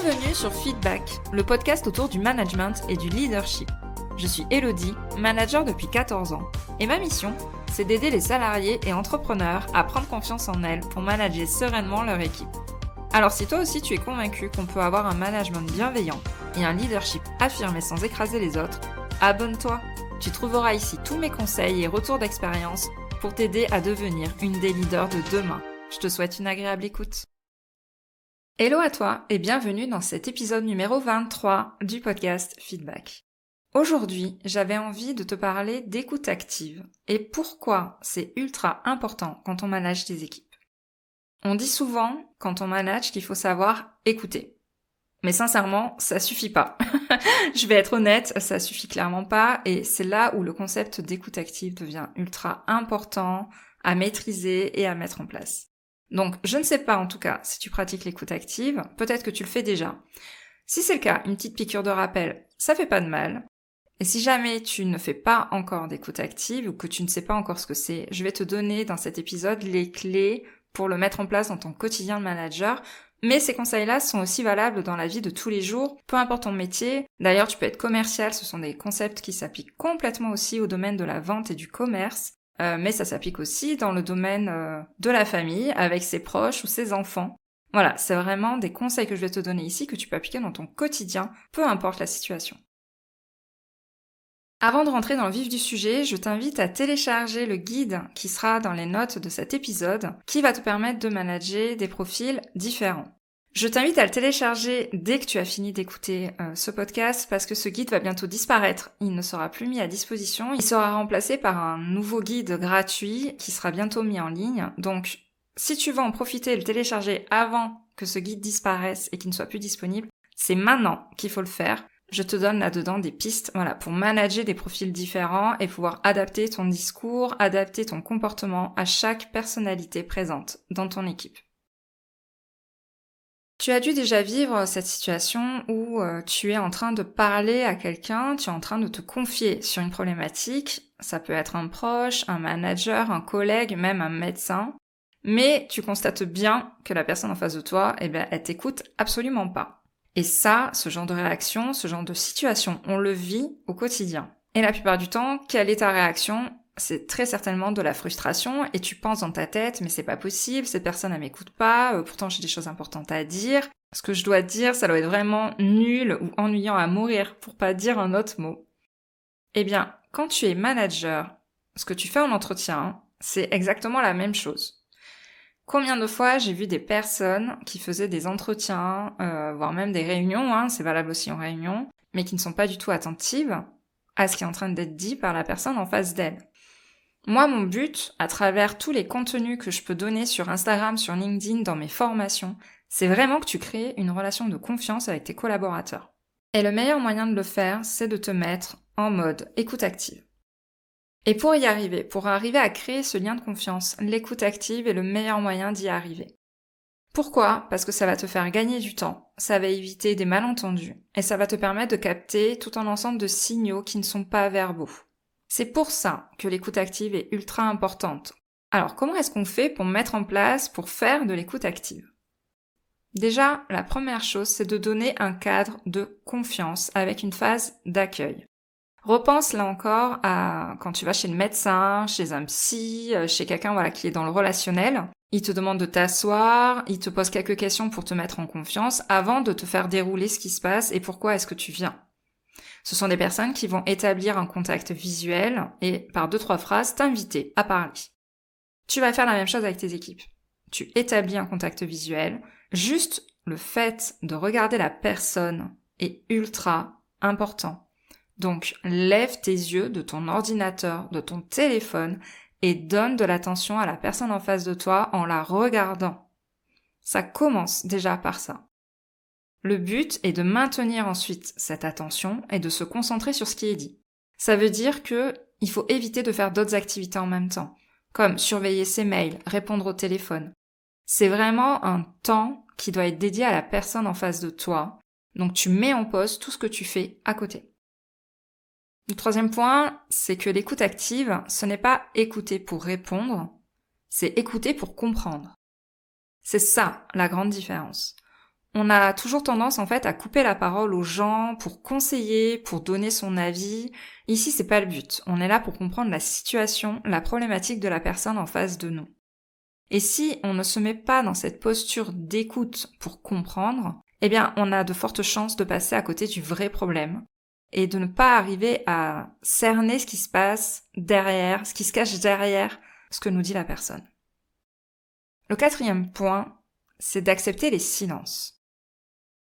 Bienvenue sur Feedback, le podcast autour du management et du leadership. Je suis Elodie, manager depuis 14 ans, et ma mission, c'est d'aider les salariés et entrepreneurs à prendre confiance en elles pour manager sereinement leur équipe. Alors si toi aussi tu es convaincu qu'on peut avoir un management bienveillant et un leadership affirmé sans écraser les autres, abonne-toi. Tu trouveras ici tous mes conseils et retours d'expérience pour t'aider à devenir une des leaders de demain. Je te souhaite une agréable écoute. Hello à toi et bienvenue dans cet épisode numéro 23 du podcast Feedback. Aujourd'hui, j'avais envie de te parler d'écoute active et pourquoi c'est ultra important quand on manage des équipes. On dit souvent, quand on manage, qu'il faut savoir écouter. Mais sincèrement, ça suffit pas. Je vais être honnête, ça suffit clairement pas et c'est là où le concept d'écoute active devient ultra important à maîtriser et à mettre en place. Donc, je ne sais pas en tout cas si tu pratiques l'écoute active, peut-être que tu le fais déjà. Si c'est le cas, une petite piqûre de rappel, ça fait pas de mal. Et si jamais tu ne fais pas encore d'écoute active ou que tu ne sais pas encore ce que c'est, je vais te donner dans cet épisode les clés pour le mettre en place dans ton quotidien de manager. Mais ces conseils-là sont aussi valables dans la vie de tous les jours, peu importe ton métier. D'ailleurs, tu peux être commercial, ce sont des concepts qui s'appliquent complètement aussi au domaine de la vente et du commerce. Mais ça s'applique aussi dans le domaine de la famille, avec ses proches ou ses enfants. Voilà, c'est vraiment des conseils que je vais te donner ici que tu peux appliquer dans ton quotidien, peu importe la situation. Avant de rentrer dans le vif du sujet, je t'invite à télécharger le guide qui sera dans les notes de cet épisode, qui va te permettre de manager des profils différents. Je t'invite à le télécharger dès que tu as fini d'écouter ce podcast parce que ce guide va bientôt disparaître. Il ne sera plus mis à disposition. Il sera remplacé par un nouveau guide gratuit qui sera bientôt mis en ligne. Donc, si tu veux en profiter et le télécharger avant que ce guide disparaisse et qu'il ne soit plus disponible, c'est maintenant qu'il faut le faire. Je te donne là-dedans des pistes, pour manager des profils différents et pouvoir adapter ton discours, adapter ton comportement à chaque personnalité présente dans ton équipe. Tu as dû déjà vivre cette situation où tu es en train de parler à quelqu'un, tu es en train de te confier sur une problématique, ça peut être un proche, un manager, un collègue, même un médecin, mais tu constates bien que la personne en face de toi, elle t'écoute absolument pas. Et ça, ce genre de réaction, ce genre de situation, on le vit au quotidien. Et la plupart du temps, quelle est ta réaction ? C'est très certainement de la frustration et tu penses dans ta tête, mais c'est pas possible, cette personne elle m'écoute pas, pourtant j'ai des choses importantes à dire. Ce que je dois dire, ça doit être vraiment nul ou ennuyant à mourir pour pas dire un autre mot. Eh bien, quand tu es manager, ce que tu fais en entretien, c'est exactement la même chose. Combien de fois j'ai vu des personnes qui faisaient des entretiens, voire même des réunions, c'est valable aussi en réunion, mais qui ne sont pas du tout attentives à ce qui est en train d'être dit par la personne en face d'elle. Moi, mon but, à travers tous les contenus que je peux donner sur Instagram, sur LinkedIn, dans mes formations, c'est vraiment que tu crées une relation de confiance avec tes collaborateurs. Et le meilleur moyen de le faire, c'est de te mettre en mode écoute active. Et pour y arriver, pour arriver à créer ce lien de confiance, l'écoute active est le meilleur moyen d'y arriver. Pourquoi ? Parce que ça va te faire gagner du temps, ça va éviter des malentendus, et ça va te permettre de capter tout un ensemble de signaux qui ne sont pas verbaux. C'est pour ça que l'écoute active est ultra importante. Alors, comment est-ce qu'on fait pour mettre en place, pour faire de l'écoute active ? Déjà, la première chose, c'est de donner un cadre de confiance avec une phase d'accueil. Repense là encore à quand tu vas chez le médecin, chez un psy, chez quelqu'un qui est dans le relationnel. Il te demande de t'asseoir, il te pose quelques questions pour te mettre en confiance avant de te faire dérouler ce qui se passe et pourquoi est-ce que tu viens. Ce sont des personnes qui vont établir un contact visuel et par 2-3 phrases t'inviter à parler. Tu vas faire la même chose avec tes équipes. Tu établis un contact visuel. Juste le fait de regarder la personne est ultra important. Donc, lève tes yeux de ton ordinateur, de ton téléphone et donne de l'attention à la personne en face de toi en la regardant. Ça commence déjà par ça. Le but est de maintenir ensuite cette attention et de se concentrer sur ce qui est dit. Ça veut dire qu'il faut éviter de faire d'autres activités en même temps, comme surveiller ses mails, répondre au téléphone. C'est vraiment un temps qui doit être dédié à la personne en face de toi, donc tu mets en pause tout ce que tu fais à côté. Le troisième point, c'est que l'écoute active, ce n'est pas écouter pour répondre, c'est écouter pour comprendre. C'est ça la grande différence. On a toujours tendance en fait à couper la parole aux gens pour conseiller, pour donner son avis. Ici, c'est pas le but. On est là pour comprendre la situation, la problématique de la personne en face de nous. Et si on ne se met pas dans cette posture d'écoute pour comprendre, eh bien, on a de fortes chances de passer à côté du vrai problème et de ne pas arriver à cerner ce qui se passe derrière, ce qui se cache derrière ce que nous dit la personne. Le 4e point, c'est d'accepter les silences.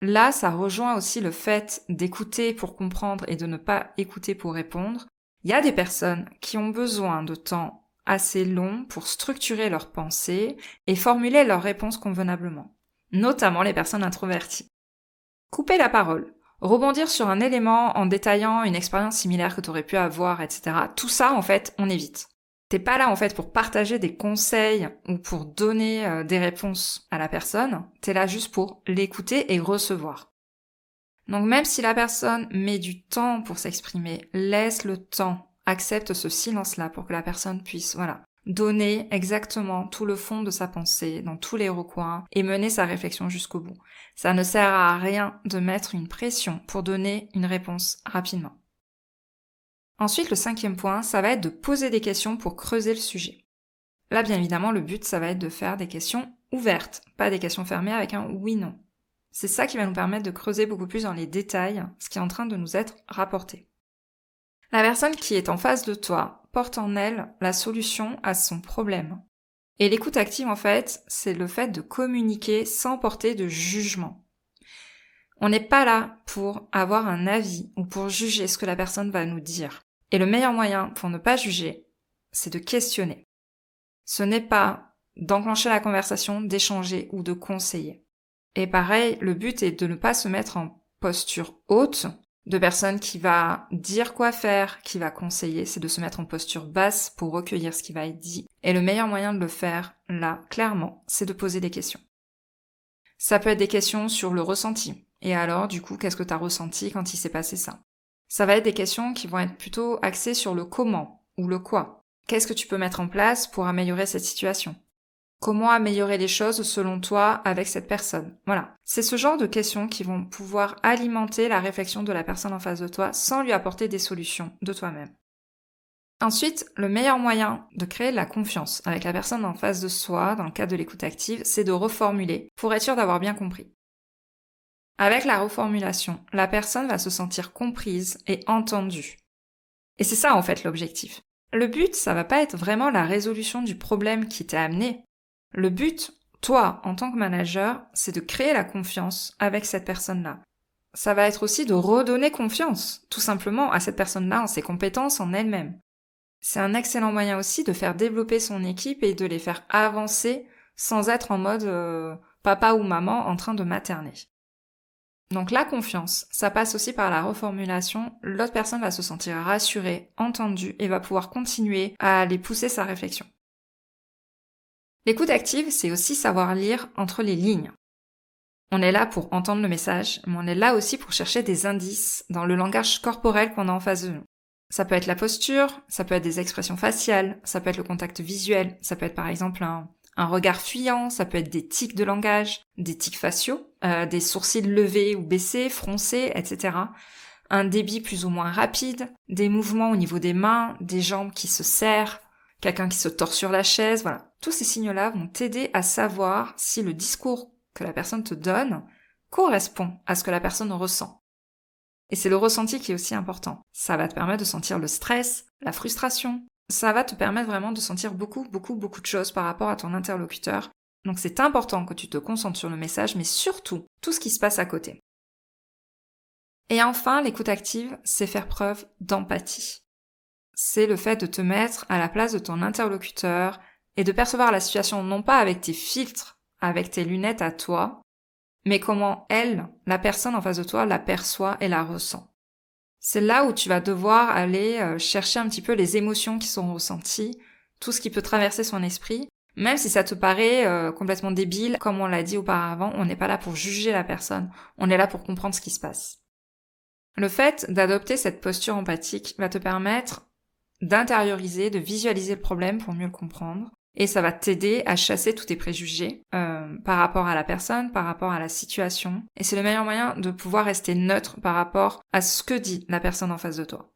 Là, ça rejoint aussi le fait d'écouter pour comprendre et de ne pas écouter pour répondre. Il y a des personnes qui ont besoin de temps assez long pour structurer leurs pensées et formuler leurs réponses convenablement, notamment les personnes introverties. Couper la parole, rebondir sur un élément en détaillant une expérience similaire que tu aurais pu avoir, etc. Tout ça, en fait, on évite. T'es pas là, en fait, pour partager des conseils ou pour donner des réponses à la personne. T'es là juste pour l'écouter et recevoir. Donc même si la personne met du temps pour s'exprimer, laisse le temps, accepte ce silence-là pour que la personne puisse, donner exactement tout le fond de sa pensée, dans tous les recoins, et mener sa réflexion jusqu'au bout. Ça ne sert à rien de mettre une pression pour donner une réponse rapidement. Ensuite, le 5e point, ça va être de poser des questions pour creuser le sujet. Là, bien évidemment, le but, ça va être de faire des questions ouvertes, pas des questions fermées avec un oui-non. C'est ça qui va nous permettre de creuser beaucoup plus dans les détails ce qui est en train de nous être rapporté. La personne qui est en face de toi porte en elle la solution à son problème. Et l'écoute active, en fait, c'est le fait de communiquer sans porter de jugement. On n'est pas là pour avoir un avis ou pour juger ce que la personne va nous dire. Et le meilleur moyen pour ne pas juger, c'est de questionner. Ce n'est pas d'enclencher la conversation, d'échanger ou de conseiller. Et pareil, le but est de ne pas se mettre en posture haute, de personne qui va dire quoi faire, qui va conseiller, c'est de se mettre en posture basse pour recueillir ce qui va être dit. Et le meilleur moyen de le faire, là, clairement, c'est de poser des questions. Ça peut être des questions sur le ressenti. Et alors, du coup, qu'est-ce que tu as ressenti quand il s'est passé ça? Ça va être des questions qui vont être plutôt axées sur le comment ou le quoi. Qu'est-ce que tu peux mettre en place pour améliorer cette situation? Comment améliorer les choses selon toi avec cette personne? Voilà. C'est ce genre de questions qui vont pouvoir alimenter la réflexion de la personne en face de toi sans lui apporter des solutions de toi-même. Ensuite, le meilleur moyen de créer de la confiance avec la personne en face de soi, dans le cadre de l'écoute active, c'est de reformuler pour être sûr d'avoir bien compris. Avec la reformulation, la personne va se sentir comprise et entendue. Et c'est ça en fait l'objectif. Le but, ça va pas être vraiment la résolution du problème qui t'est amené. Le but, toi, en tant que manager, c'est de créer la confiance avec cette personne-là. Ça va être aussi de redonner confiance, tout simplement, à cette personne-là en ses compétences, en elle-même. C'est un excellent moyen aussi de faire développer son équipe et de les faire avancer sans être en mode papa ou maman en train de materner. Donc la confiance, ça passe aussi par la reformulation. L'autre personne va se sentir rassurée, entendue et va pouvoir continuer à aller pousser sa réflexion. L'écoute active, c'est aussi savoir lire entre les lignes. On est là pour entendre le message, mais on est là aussi pour chercher des indices dans le langage corporel qu'on a en face de nous. Ça peut être la posture, ça peut être des expressions faciales, ça peut être le contact visuel, ça peut être par exemple un regard fuyant, ça peut être des tics de langage, des tics faciaux, des sourcils levés ou baissés, froncés, etc. Un débit plus ou moins rapide, des mouvements au niveau des mains, des jambes qui se serrent, quelqu'un qui se tord sur la chaise, voilà. Tous ces signes-là vont t'aider à savoir si le discours que la personne te donne correspond à ce que la personne ressent. Et c'est le ressenti qui est aussi important. Ça va te permettre de sentir le stress, la frustration. Ça va te permettre vraiment de sentir beaucoup de choses par rapport à ton interlocuteur. Donc c'est important que tu te concentres sur le message, mais surtout tout ce qui se passe à côté. Et enfin, l'écoute active, c'est faire preuve d'empathie. C'est le fait de te mettre à la place de ton interlocuteur et de percevoir la situation non pas avec tes filtres, avec tes lunettes à toi, mais comment elle, la personne en face de toi, la perçoit et la ressent. C'est là où tu vas devoir aller chercher un petit peu les émotions qui sont ressenties, tout ce qui peut traverser son esprit, même si ça te paraît complètement débile, comme on l'a dit auparavant, on n'est pas là pour juger la personne, on est là pour comprendre ce qui se passe. Le fait d'adopter cette posture empathique va te permettre d'intérioriser, de visualiser le problème pour mieux le comprendre, Et ça va t'aider à chasser tous tes préjugés par rapport à la personne, par rapport à la situation. Et c'est le meilleur moyen de pouvoir rester neutre par rapport à ce que dit la personne en face de toi.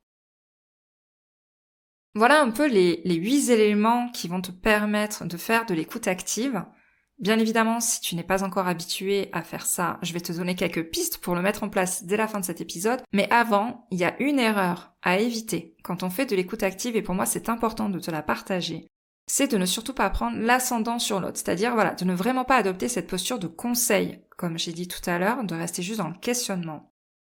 Voilà un peu les 8 éléments qui vont te permettre de faire de l'écoute active. Bien évidemment, si tu n'es pas encore habitué à faire ça, je vais te donner quelques pistes pour le mettre en place dès la fin de cet épisode. Mais avant, il y a une erreur à éviter quand on fait de l'écoute active, et pour moi c'est important de te la partager. C'est de ne surtout pas prendre l'ascendant sur l'autre. C'est-à-dire, de ne vraiment pas adopter cette posture de conseil, comme j'ai dit tout à l'heure, de rester juste dans le questionnement.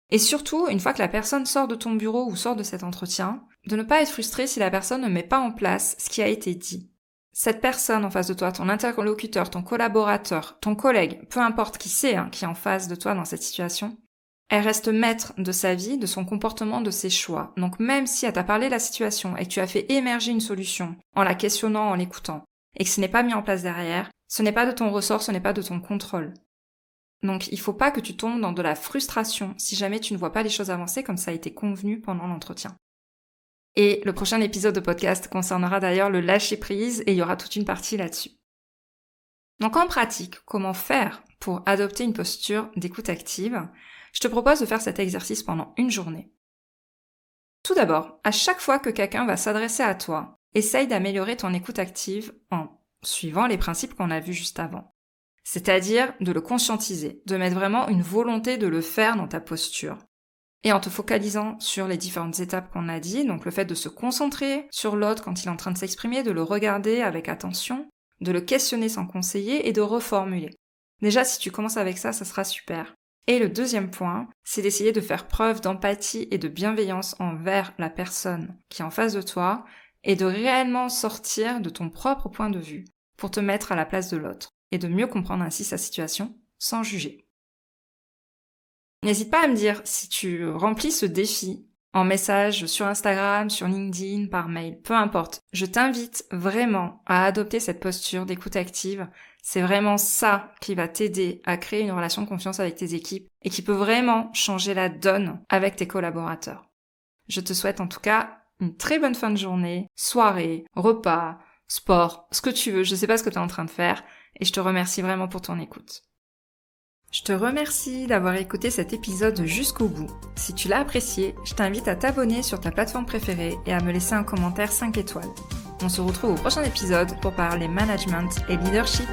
Et surtout, une fois que la personne sort de ton bureau ou sort de cet entretien, de ne pas être frustré si la personne ne met pas en place ce qui a été dit. Cette personne en face de toi, ton interlocuteur, ton collaborateur, ton collègue, peu importe qui c'est qui est en face de toi dans cette situation, elle reste maître de sa vie, de son comportement, de ses choix. Donc même si elle t'a parlé de la situation et que tu as fait émerger une solution en la questionnant, en l'écoutant, et que ce n'est pas mis en place derrière, ce n'est pas de ton ressort, ce n'est pas de ton contrôle. Donc il faut pas que tu tombes dans de la frustration si jamais tu ne vois pas les choses avancer comme ça a été convenu pendant l'entretien. Et le prochain épisode de podcast concernera d'ailleurs le lâcher-prise et il y aura toute une partie là-dessus. Donc en pratique, comment faire pour adopter une posture d'écoute active ? Je te propose de faire cet exercice pendant une journée. Tout d'abord, à chaque fois que quelqu'un va s'adresser à toi, essaye d'améliorer ton écoute active en suivant les principes qu'on a vus juste avant. C'est-à-dire de le conscientiser, de mettre vraiment une volonté de le faire dans ta posture. Et en te focalisant sur les différentes étapes qu'on a dit, donc le fait de se concentrer sur l'autre quand il est en train de s'exprimer, de le regarder avec attention, de le questionner sans conseiller et de reformuler. Déjà, si tu commences avec ça, ça sera super. Et le deuxième point, c'est d'essayer de faire preuve d'empathie et de bienveillance envers la personne qui est en face de toi et de réellement sortir de ton propre point de vue pour te mettre à la place de l'autre et de mieux comprendre ainsi sa situation sans juger. N'hésite pas à me dire si tu remplis ce défi en message sur Instagram, sur LinkedIn, par mail, peu importe. Je t'invite vraiment à adopter cette posture d'écoute active. C'est vraiment ça qui va t'aider à créer une relation de confiance avec tes équipes et qui peut vraiment changer la donne avec tes collaborateurs. Je te souhaite en tout cas une très bonne fin de journée, soirée, repas, sport, ce que tu veux. Je sais pas ce que tu es en train de faire et je te remercie vraiment pour ton écoute. Je te remercie d'avoir écouté cet épisode jusqu'au bout. Si tu l'as apprécié, je t'invite à t'abonner sur ta plateforme préférée et à me laisser un commentaire 5 étoiles. On se retrouve au prochain épisode pour parler management et leadership.